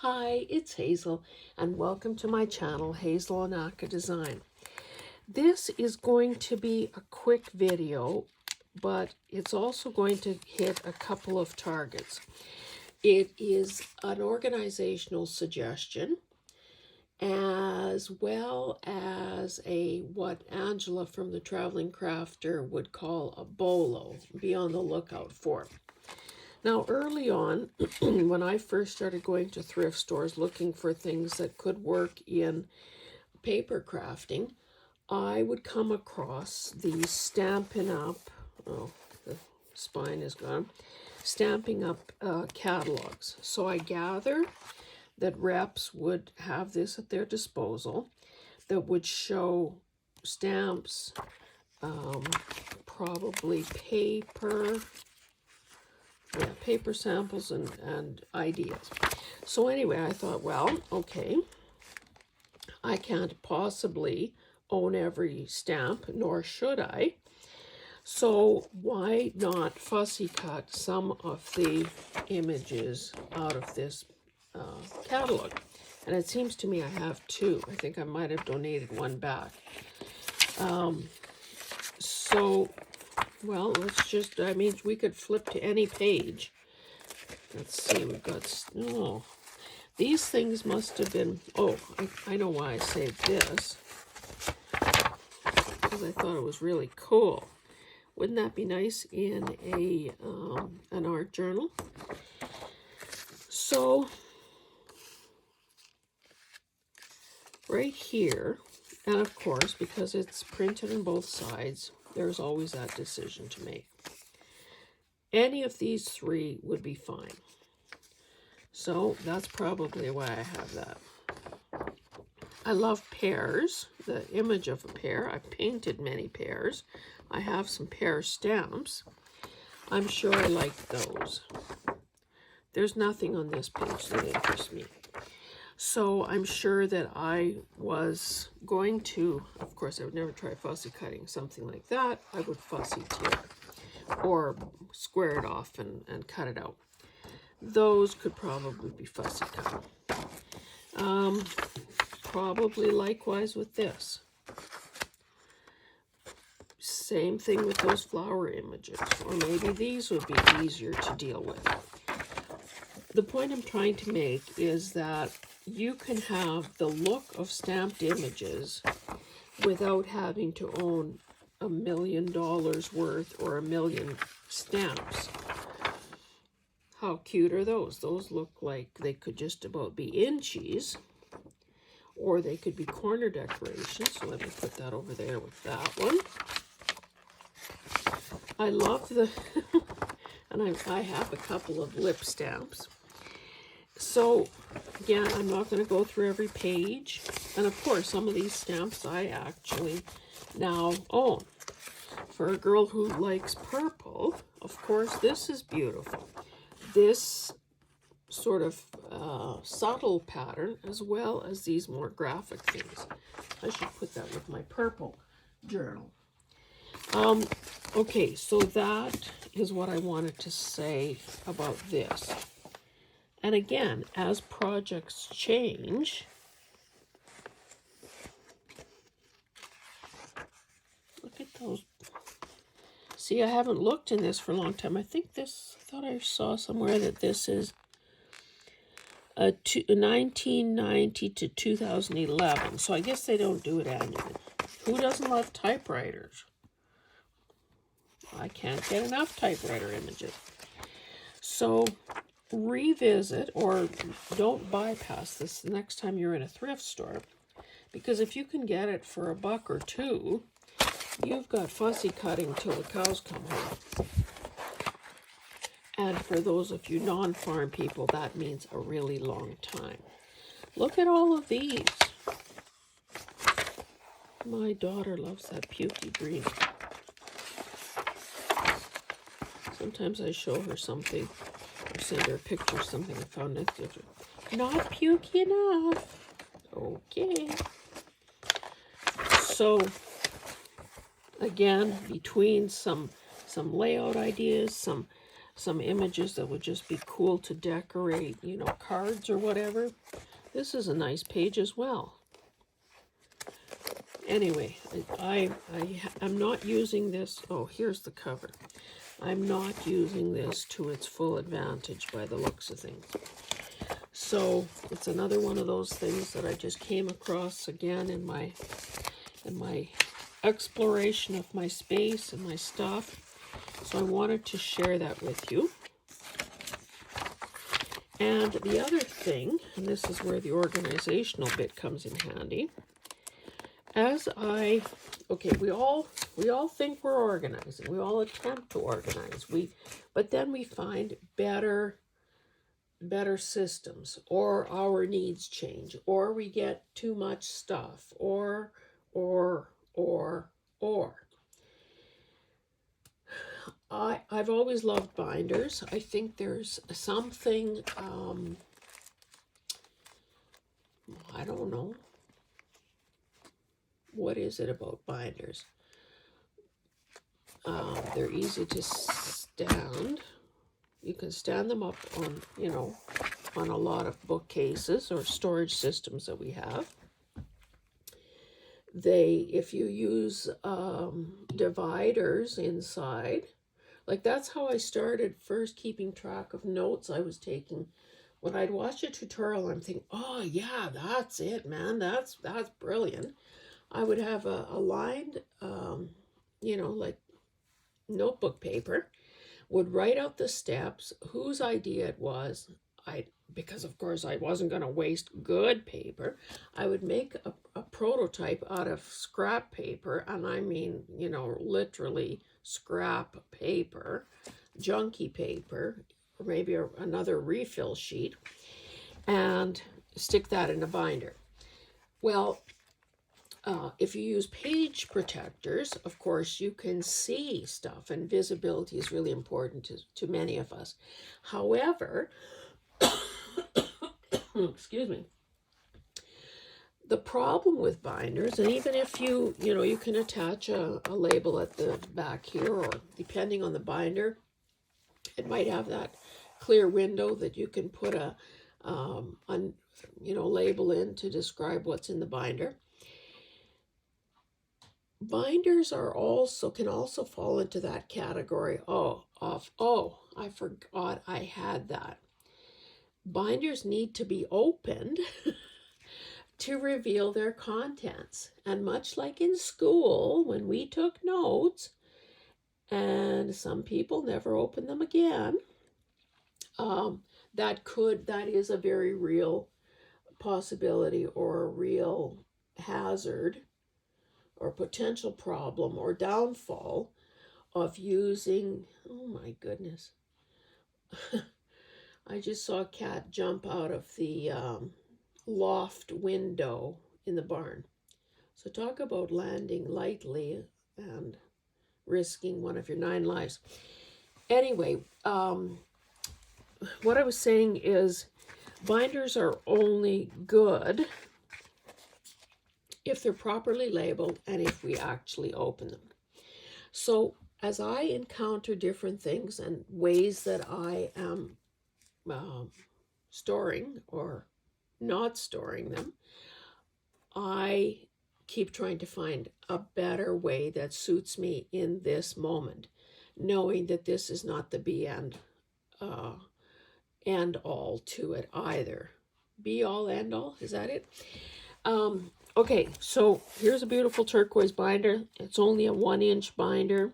Hi, it's Hazel, and welcome to my channel, Hazel Anaka Design. This is going to be a quick video, but it's also going to hit a couple of targets. It is an organizational suggestion, as well as what Angela from the Traveling Crafter would call a bolo. Be on the lookout for. Now, early on, when I first started going to thrift stores looking for things that could work in paper crafting, I would come across these Stampin' Up, oh, the spine is gone, Stamping Up catalogs. So I gather that reps would have this at their disposal that would show stamps, probably paper samples and ideas. So anyway, I thought, well, okay, I can't possibly own every stamp, nor should I. So why not fussy cut some of the images out of this catalog? And it seems to me I have two. I think I might have donated one back. Well, let's just, we could flip to any page. Let's see, we've got, oh, these things must have been, oh, I know why I saved this. Because I thought it was really cool. Wouldn't that be nice in an art journal? So, right here, and of course, because it's printed on both sides, there's always that decision to make. Any of these three would be fine. So that's probably why I have that. I love pears, the image of a pear. I've painted many pears. I have some pear stamps. I'm sure I like those. There's nothing on this page that interests me. So I'm sure that I was going to, of course, I would never try fussy cutting something like that. I would fussy tear or square it off and cut it out. Those could probably be fussy cut. Probably likewise with this. Same thing with those flower images, or maybe these would be easier to deal with. The point I'm trying to make is that you can have the look of stamped images without having to own $1 million worth or 1 million stamps. How cute are those? Those look like they could just about be inchies, or they could be corner decorations. So let me put that over there with that one. I love the, and I have a couple of lip stamps. So again, I'm not going to go through every page. And of course, some of these stamps I actually now own. For a girl who likes purple, of course, this is beautiful. This sort of subtle pattern, as well as these more graphic things. I should put that with my purple journal. Okay, so that is what I wanted to say about this. And again, as projects change, look at those. See, I haven't looked in this for a long time. I thought I saw somewhere that this is 1990 to 2011. So I guess they don't do it annually. Who doesn't love typewriters? I can't get enough typewriter images. So revisit, or don't bypass this the next time you're in a thrift store, because if you can get it for $1 or $2, you've got fussy cutting till the cows come home. And for those of you non-farm people, that means a really long time. Look at all of these. My daughter loves that pukey green. Sometimes I show her something, or send her a picture of something I found next to her. Not pukey enough. Okay. So, again, between some layout ideas, some some images that would just be cool to decorate, you know, cards or whatever. This is a nice page as well. Anyway, I'm not using this. Oh, here's the cover. I'm not using this to its full advantage by the looks of things. So it's another one of those things that I just came across again in my exploration of my space and my stuff. So I wanted to share that with you. And the other thing, and this is where the organizational bit comes in handy, okay, we all think we're organizing. We all attempt to organize. But then we find better systems, or our needs change, or we get too much stuff, or. I've always loved binders. I think there's something, I don't know. What is it about binders? They're easy to stand. You can stand them up on, you know, on a lot of bookcases or storage systems that we have. If you use dividers inside, like that's how I started first keeping track of notes I was taking. When I'd watch a tutorial, I'm thinking, oh yeah, that's it, man. That's brilliant. I would have a lined, you know, like notebook paper, would write out the steps, whose idea it was. Because of course I wasn't going to waste good paper, I would make a prototype out of scrap paper, and I mean, you know, literally scrap paper, junky paper, or maybe another refill sheet, and stick that in a binder. Well, if you use page protectors, of course, you can see stuff, and visibility is really important to many of us. However, excuse me, the problem with binders, and even if you know, you can attach a label at the back here, or depending on the binder, it might have that clear window that you can put a you know, label in to describe what's in the binder. Binders can also fall into that category oh, I forgot I had that. Binders need to be opened to reveal their contents. And much like in school, when we took notes, and some people never opened them again, that is a very real possibility, or a real hazard, or potential problem or downfall of using, oh my goodness. I just saw a cat jump out of the loft window in the barn. So talk about landing lightly and risking one of your 9 lives. Anyway, what I was saying is binders are only good if they're properly labeled and if we actually open them. So as I encounter different things and ways that I am storing or not storing them, I keep trying to find a better way that suits me in this moment, knowing that this is not the be end all to it either. Be all, end all, is that it? Okay, so here's a beautiful turquoise binder. It's only a 1-inch binder,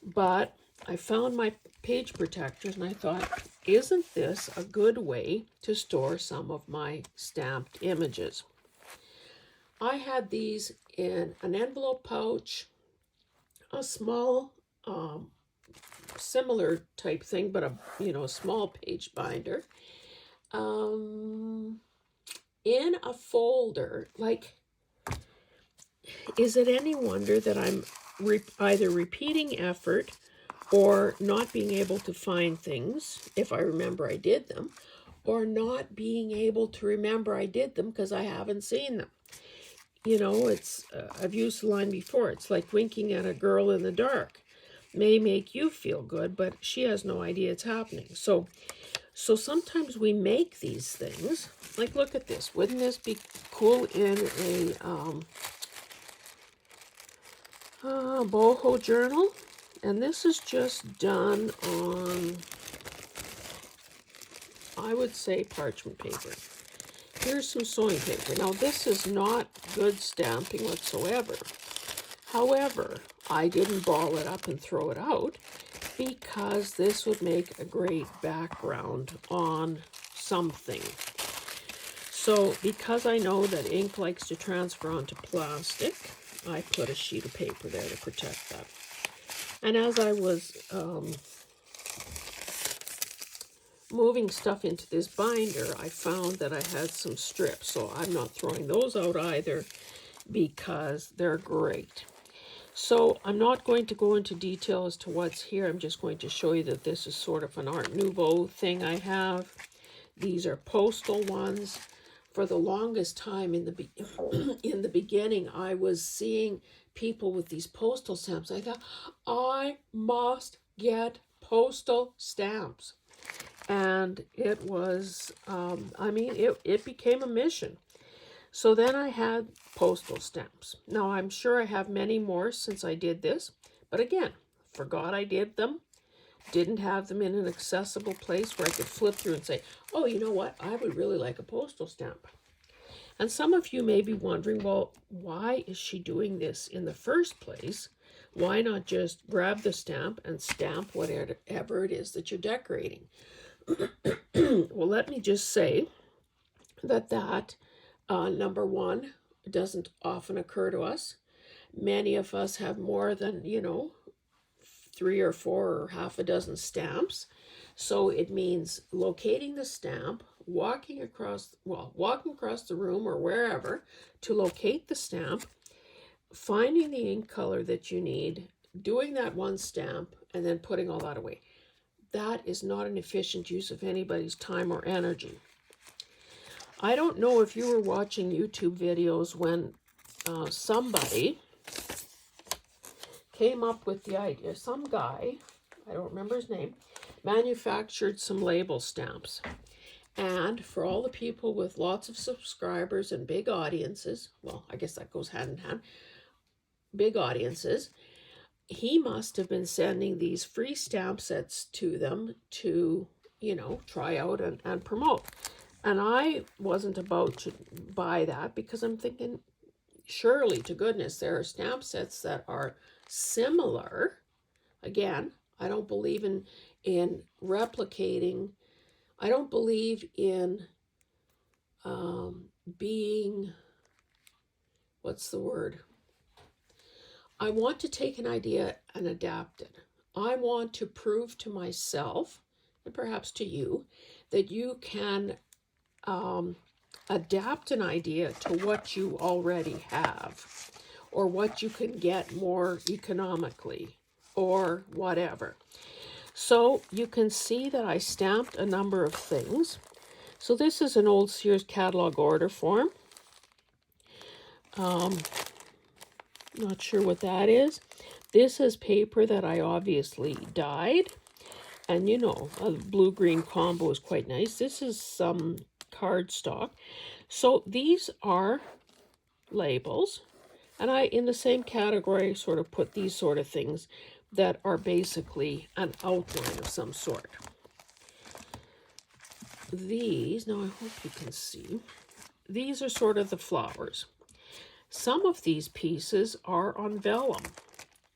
but I found my page protectors and I thought, isn't this a good way to store some of my stamped images? I had these in an envelope pouch, a small similar type thing, but a small page binder, in a folder. Like, is it any wonder that I'm either repeating effort or not being able to find things if I remember I did them, or not being able to remember I did them because I haven't seen them? You know, it's I've used the line before. It's like winking at a girl in the dark. may make you feel good, but she has no idea it's happening. So sometimes we make these things. Like, look at this. Wouldn't this be cool in a boho journal? And this is just done on, I would say, parchment paper. Here's some sewing paper. Now, this is not good stamping whatsoever. However, I didn't ball it up and throw it out because this would make a great background on something. So because I know that ink likes to transfer onto plastic, I put a sheet of paper there to protect that. And as I was moving stuff into this binder, I found that I had some strips. So I'm not throwing those out either because they're great. So I'm not going to go into detail as to what's here. I'm just going to show you that this is sort of an Art Nouveau thing I have. These are postal ones. For the longest time in the beginning, I was seeing people with these postal stamps. I thought, I must get postal stamps. And it was, it became a mission. So then I had postal stamps. Now, I'm sure I have many more since I did this. But again, forgot I did them. Didn't have them in an accessible place where I could flip through and say, oh, you know what? I would really like a postal stamp. And some of you may be wondering, well, why is she doing this in the first place? Why not just grab the stamp and stamp whatever it is that you're decorating? Well, let me just say that number one, doesn't often occur to us. Many of us have more than, 3 or 4 or half a dozen stamps. So it means locating the stamp, walking across the room or wherever to locate the stamp, finding the ink color that you need, doing that one stamp, and then putting all that away. That is not an efficient use of anybody's time or energy. I don't know if you were watching YouTube videos when somebody came up with the idea. Some guy, I don't remember his name, manufactured some label stamps. And for all the people with lots of subscribers and big audiences, well, I guess that goes hand in hand, big audiences, he must have been sending these free stamp sets to them to, try out and promote. And I wasn't about to buy that because I'm thinking, surely to goodness, there are stamp sets that are similar. Again, I don't believe in replicating. I don't believe in being, what's the word? I want to take an idea and adapt it. I want to prove to myself, and perhaps to you, that you can adapt an idea to what you already have, or what you can get more economically, or whatever. So you can see that I stamped a number of things. So this is an old Sears catalog order form. Not sure what that is. This is paper that I obviously dyed. And a blue-green combo is quite nice. This is some cardstock. So these are labels. And I, in the same category, sort of put these sort of things that are basically an outline of some sort. These, now I hope you can see, these are sort of the flowers. Some of these pieces are on vellum.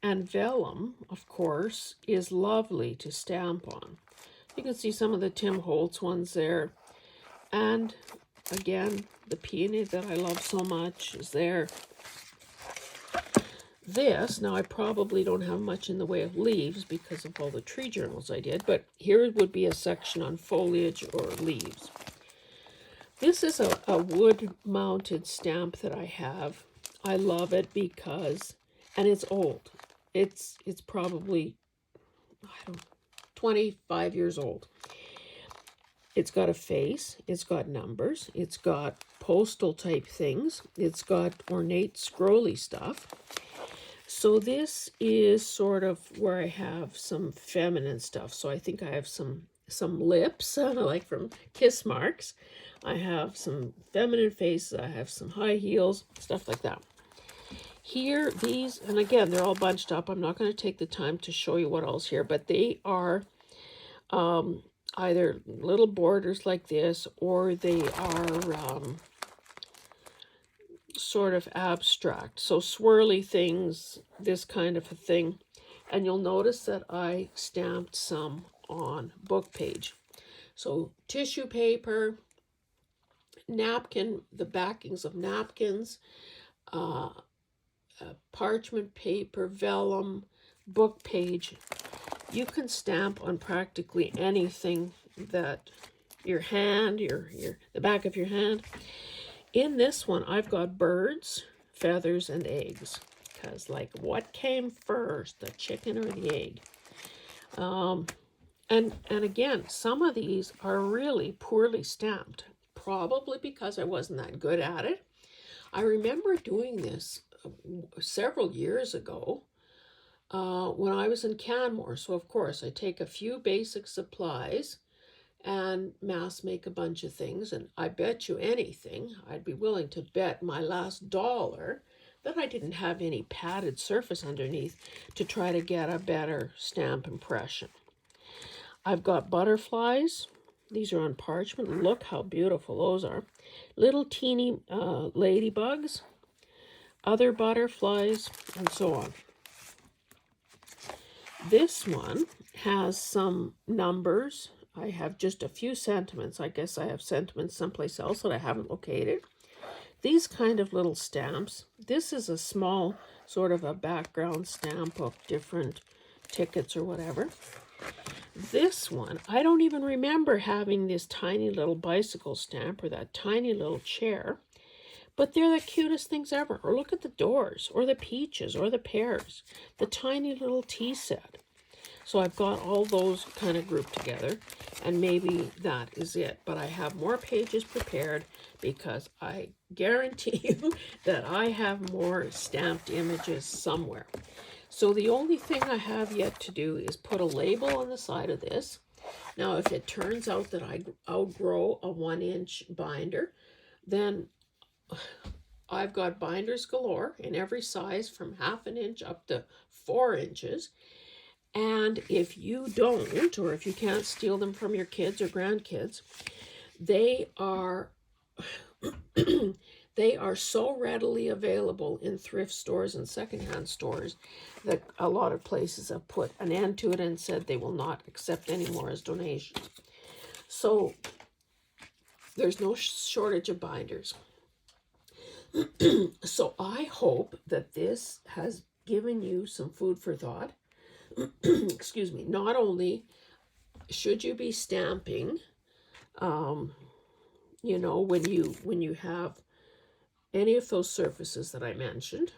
And vellum, of course, is lovely to stamp on. You can see some of the Tim Holtz ones there. And again, the peony that I love so much is there. This, now I probably don't have much in the way of leaves because of all the tree journals I did, but here would be a section on foliage or leaves. This is a wood-mounted stamp that I have. I love it because, and it's old. It's probably, 25 years old. It's got a face, it's got numbers, it's got postal type things, it's got ornate scrolly stuff. So this is sort of where I have some feminine stuff. So I think I have some lips, like from kiss marks. I have some feminine faces. I have some high heels, stuff like that. Here, these, and again, they're all bunched up. I'm not going to take the time to show you what else here, but they are either little borders like this, or they are sort of abstract. So swirly things, this kind of a thing. And you'll notice that I stamped some on book page. So tissue paper, napkin, the backings of napkins, parchment paper, vellum, book page. You can stamp on practically anything that your hand, the back of your hand. In this one, I've got birds, feathers, and eggs. Because, like, what came first, the chicken or the egg? And again, some of these are really poorly stamped, probably because I wasn't that good at it. I remember doing this several years ago when I was in Canmore. So, of course, I take a few basic supplies and mass make a bunch of things. And I bet you anything, I'd be willing to bet my last dollar that I didn't have any padded surface underneath to try to get a better stamp impression. I've got butterflies. These are on parchment. Look how beautiful those are. Little teeny ladybugs, other butterflies, and so on. This one has some numbers. I have just a few sentiments. I guess I have sentiments someplace else that I haven't located. These kind of little stamps. This is a small sort of a background stamp of different tickets or whatever. This one, I don't even remember having this tiny little bicycle stamp or that tiny little chair, but they're the cutest things ever. Or look at the doors, or the peaches, or the pears, the tiny little tea set. So I've got all those kind of grouped together, and maybe that is it. But I have more pages prepared because I guarantee you that I have more stamped images somewhere. So the only thing I have yet to do is put a label on the side of this. Now, if it turns out that I outgrow a 1-inch binder, then I've got binders galore in every size from 1/2 inch up to 4 inches. And if you don't, or if you can't steal them from your kids or grandkids, they are they are so readily available in thrift stores and secondhand stores that a lot of places have put an end to it and said they will not accept any more as donations. So there's no shortage of binders. So I hope that this has given you some food for thought. Excuse me. Not only should you be stamping, you know, when you have any of those surfaces that I mentioned,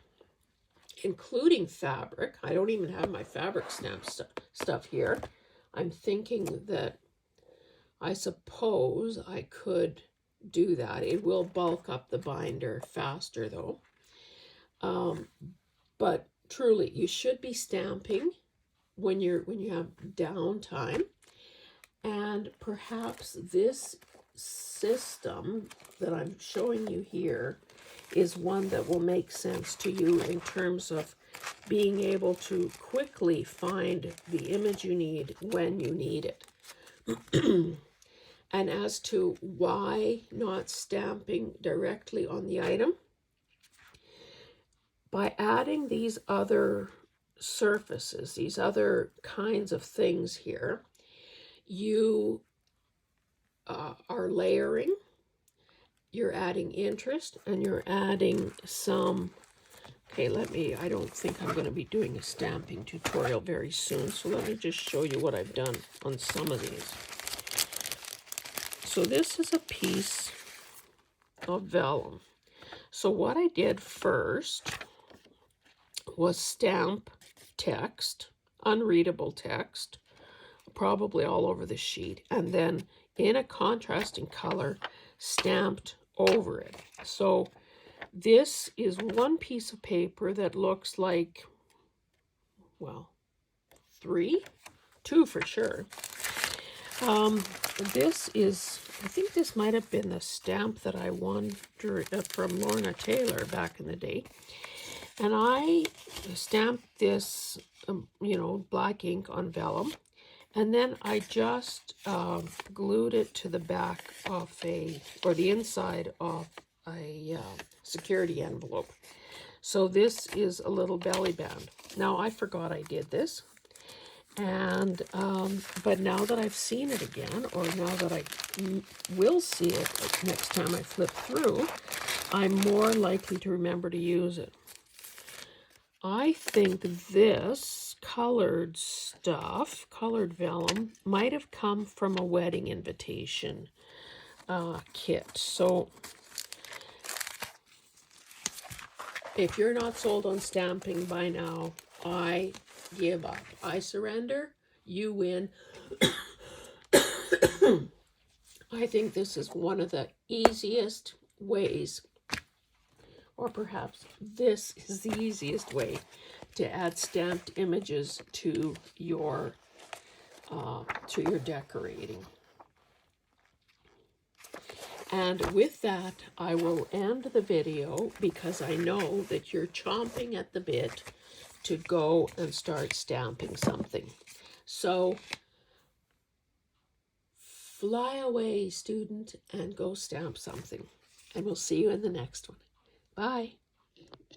including fabric. I don't even have my fabric stamp stuff here. I'm thinking that I suppose I could do that. It will bulk up the binder faster though. But truly, you should be stamping when you have downtime. And perhaps this system that I'm showing you here is one that will make sense to you in terms of being able to quickly find the image you need when you need it. And as to why not stamping directly on the item, by adding these other surfaces, these other kinds of things here, you are layering, you're adding interest, and you're adding some, okay, I don't think I'm going to be doing a stamping tutorial very soon, so let me just show you what I've done on some of these. So this is a piece of vellum. So what I did first was stamp text, unreadable text, probably all over the sheet, and then in a contrasting color stamped over it. So this is one piece of paper that looks like well, 3, 2 for sure. This is, I think this might have been the stamp that I won from Lorna Taylor back in the day. And I stamped this, you know, black ink on vellum. And then I just glued it to the back of or the inside of a security envelope. So this is a little belly band. Now, I forgot I did this. And, but now that I've seen it again, or now that I will see it next time I flip through, I'm more likely to remember to use it. I think this colored stuff, colored vellum, might have come from a wedding invitation kit. So if you're not sold on stamping by now, I give up. I surrender. You win. I think this is one of the easiest ways, or perhaps this is the easiest way to add stamped images to your decorating. And with that, I will end the video because I know that you're chomping at the bit to go and start stamping something. So fly away, student, and go stamp something. And we'll see you in the next one. Bye.